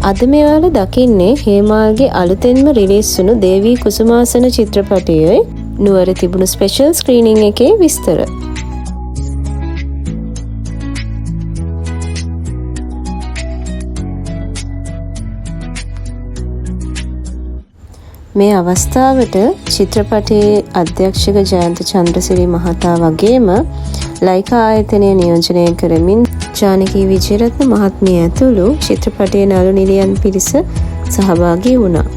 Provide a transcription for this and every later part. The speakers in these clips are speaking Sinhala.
අද මෙයාලා දකින්නේ හේමාල්ගේ අලුතෙන්ම රිලීස් වුණු දේවී කුසුමාසන චිත්‍රපටයේ නුවර තිබුණු ස්පෙෂල් ස්ක්‍රීනින් එකේ විස්තර. මේ අවස්ථාවට චිත්‍රපටයේ අධ්‍යක්ෂක ජයන්ත චන්ද්‍රසිරි මහතා වගේම ලයිකා ආයතනය නියෝජනය කරමින් ජානකී විජේරත්න මහත්මිය ඇතුළු චිත්‍රපටයේ නළු නිළියන් පිරිස සහභාගී වුණා.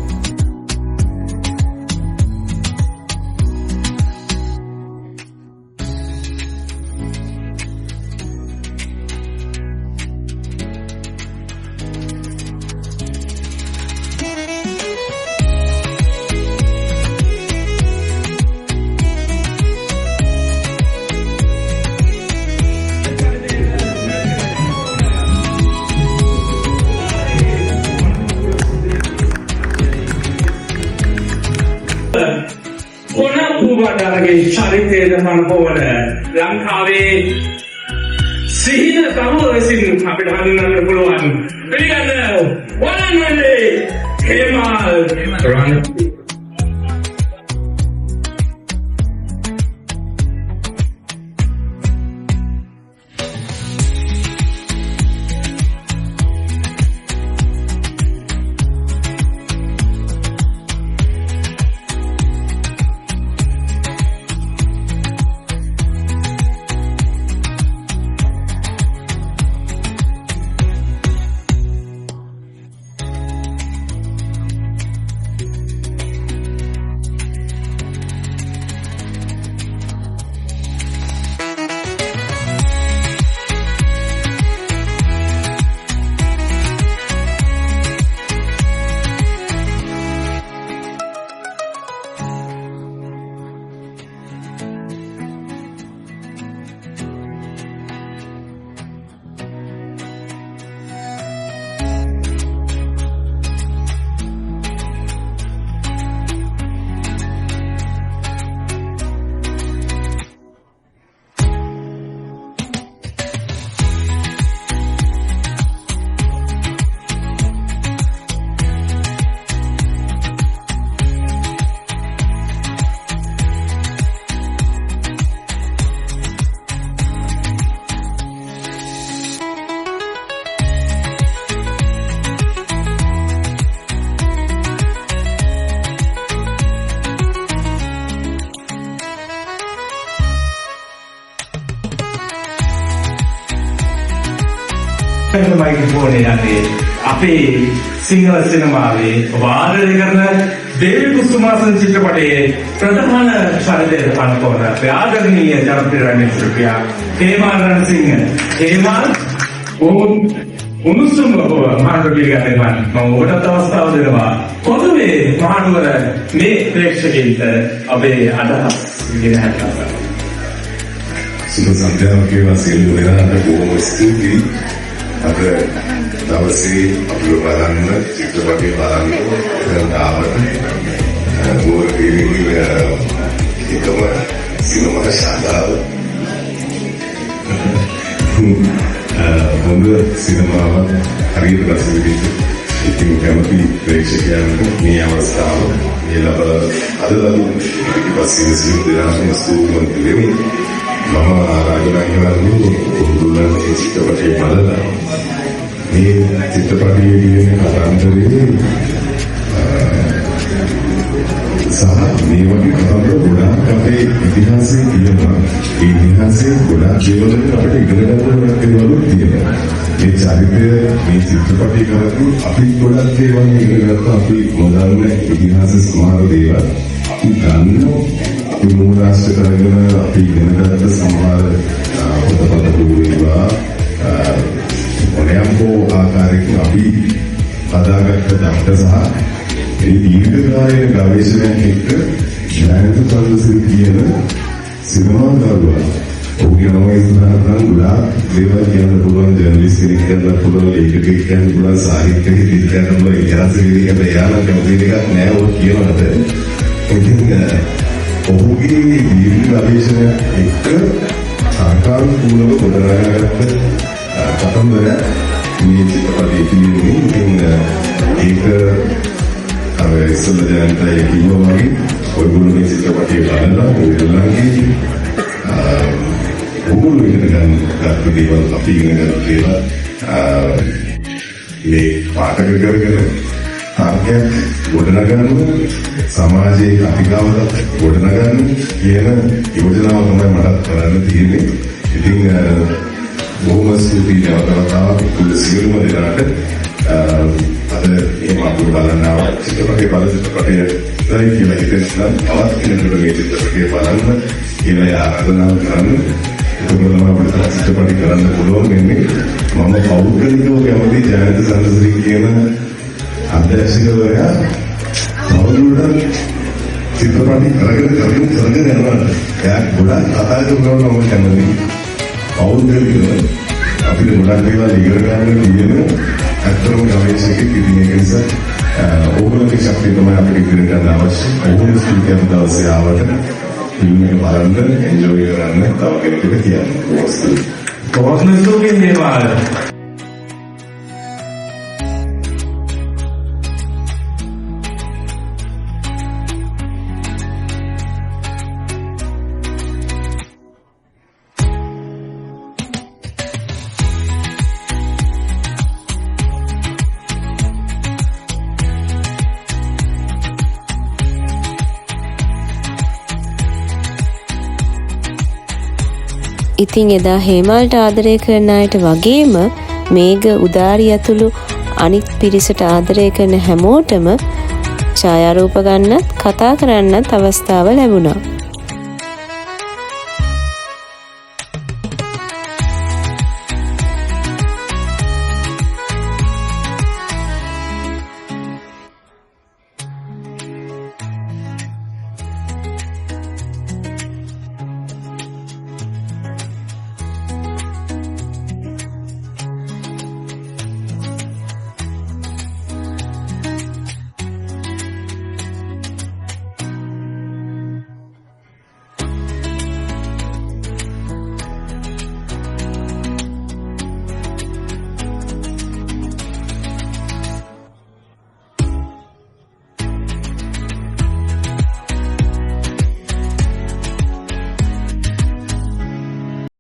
චරිතයද මනපවන ලංකාවේ සිහින තමුව විසින් අපිට හඳුන්වන්න පුළුවන් පිළිගන්න වනන්නේ හේමාල් රණසිංහ. මයික්‍රොෆෝන් එකේ අපේ සිංහල සිනමාවේ වාදනය කරන දේවී කුසුමාසන චිත්‍රපටයේ ප්‍රධාන චරිතය පනපවන ආදරණීය ජනප්‍රිය රංගන ශිල්පියා හේමාල් රණසිංහ. හේමාල් උණුසුම් ඔබ මහනුවර ගන්න මම ඔබට අවස්ථාව දෙනවා. පොදුවේ මහනුවර මේ ප්‍රේක්ෂකයින්ට අපේ අදහස් ඉගෙන ගන්න. සුබ සන්ධ්‍යාවක් වේවා සියලු දෙනාට බොහොම ස්තුතියි. අද දවසේ අපිව බලන්න චිත්‍රපටය බලන්න ආවට නුවර පිරිමිගේ එකම සිනමා ශාලාව හොඳ සිනමාවක් හරියට රස විඳින්න ඉතින් කැමති ප්‍රේක්ෂකයන්ට මේ අවස්ථාව මේ ලබා අද ලැබුණ පිටිපස්සේ සියලු දෙනාටම ස්තුතිවන්ත වෙමි. මම ආරාධනා කරන්නේ ඔබතුලන් මේ චිත්‍රපටය බලලා මේ චිත්‍රපටයේ තියෙන කතාන්තරේ සහ මේ වගේ කතාන්තර ගොඩාක් අපේ ඉතිහාසයේ තියෙනවා. ඒ ඉතිහාසයේ ගොඩාක් දේවල් අපිට ඉගෙන ගන්න දේවල් තියෙනවා. මේ චරිතය මේ චිත්‍රපටය කරද්දී අපි ගොඩක් දේවල් ඉගෙන ගත්තා. අපි මොදර්න ඉතිහාස සමහර දේවල් අපි දන්නවා. අපි මූලාශ්‍ර කරගෙන අපි ඉගෙන ගත්ත සමහර පොතපත දුවේවා ඔනෑම්කෝ ආකාරයකින් අපි හදාගත්ත දක්ෂ සහ ඒ දීර්ඝකාලීන ගවේෂණයක් එක්ක ජයන්ත චන්ද්‍රසිරි කියන සිනමාකරුවා ඔහුගේ නම ඉස්සරහට නම් ගොඩාක් දේවල් කියන්න පුළුවන්. ජර්නලිස්ට් කෙනෙක් කියන්න පුළුවන්, ලේඛකයෙක් කියන්න පුළුවන්, සාහිත්‍යඥයෙක් කියන්න පුළුවන්. ඉතිහාසවිදයෙක් එයාලා කැමති එකක් නෑ ඔය කියනකට. ඉතින් ඔහුගේ දීර්ඝ ගවේෂණයක් එක්ක සාකාර කූලව ගොඩනගාගත්ත කතන්දර මේ චිත්‍රපටයේ තියෙන්නේ. ඉතින් ඒක අර ඉස්සෙල්ලා දැනටයි කිව්වා වගේ ඔයගොල්ලෝ මේ චිත්‍රපටය බලලා ඔයගොල්ලන්ගේ ඔයගොල්ලෝ ඉගෙන ගන්න දේවල් අපි ඉගෙන ගන්න කියලා මේ පාඨක කරගෙන තාර්කයක් ගොඩනගන්න සමාජයේ කතිකාවත ගොඩනගන්න කියන යෝජනාව තමයි මට කරන්න තියෙන්නේ. ඉතින් බොහොම ස්තුතියි නැවතවතාවක් කුල සියලුම දෙනාට අද මේ මාතෘ බලනවා චිත්‍රපටයේ චිත්‍රපටයේ කියලා හිතෙනවා තවත් කෙනෙකුට මේ චිත්‍රපටයේ බලන්න කියලා ආරාධනා කරන්න. ඒකවලම අපිට චිත්‍රපටය කරන්න පුළුවන් වෙන්නේ මම පෞද්ගලිකව කැමති ජයන්ත සඳසිරි කියන අධ්‍යක්ෂකවරයා තවදුරටත් චිත්‍රපටි කරගෙන යනවා. එයා ගොඩක් කතා කරනවා මම කැමති. පෞද්ගලිකව අපිට ගොඩක් දේවල් ඉගෙන ගන්න තියෙන අත්තරම ගවේෂකෙක් ඉතින් ඒක නිසා ඕගොල්ලෝගේ ශක්තිය තමයි අපිට ඉගෙන ගන්න අවශ්‍ය. ඕගොල්ලෝ ස්ටුඩියෝ එකේ දවසේ ආවට ෆිල්ම් එක බලන්න එන්ජොයි කරන්න තව කෙනෙකුට කියන්න. කොහොමද ස්තුතියි මේවා. ඉතින් එදා හේමල්ට ආදරය කරන අයට වගේම මේඝ උදාරි ඇතුළු අනිත් පිරිසට ආදරය කරන හැමෝටම ඡායාරූප ගන්නත් කතා කරන්නත් අවස්ථාව ලැබුණා.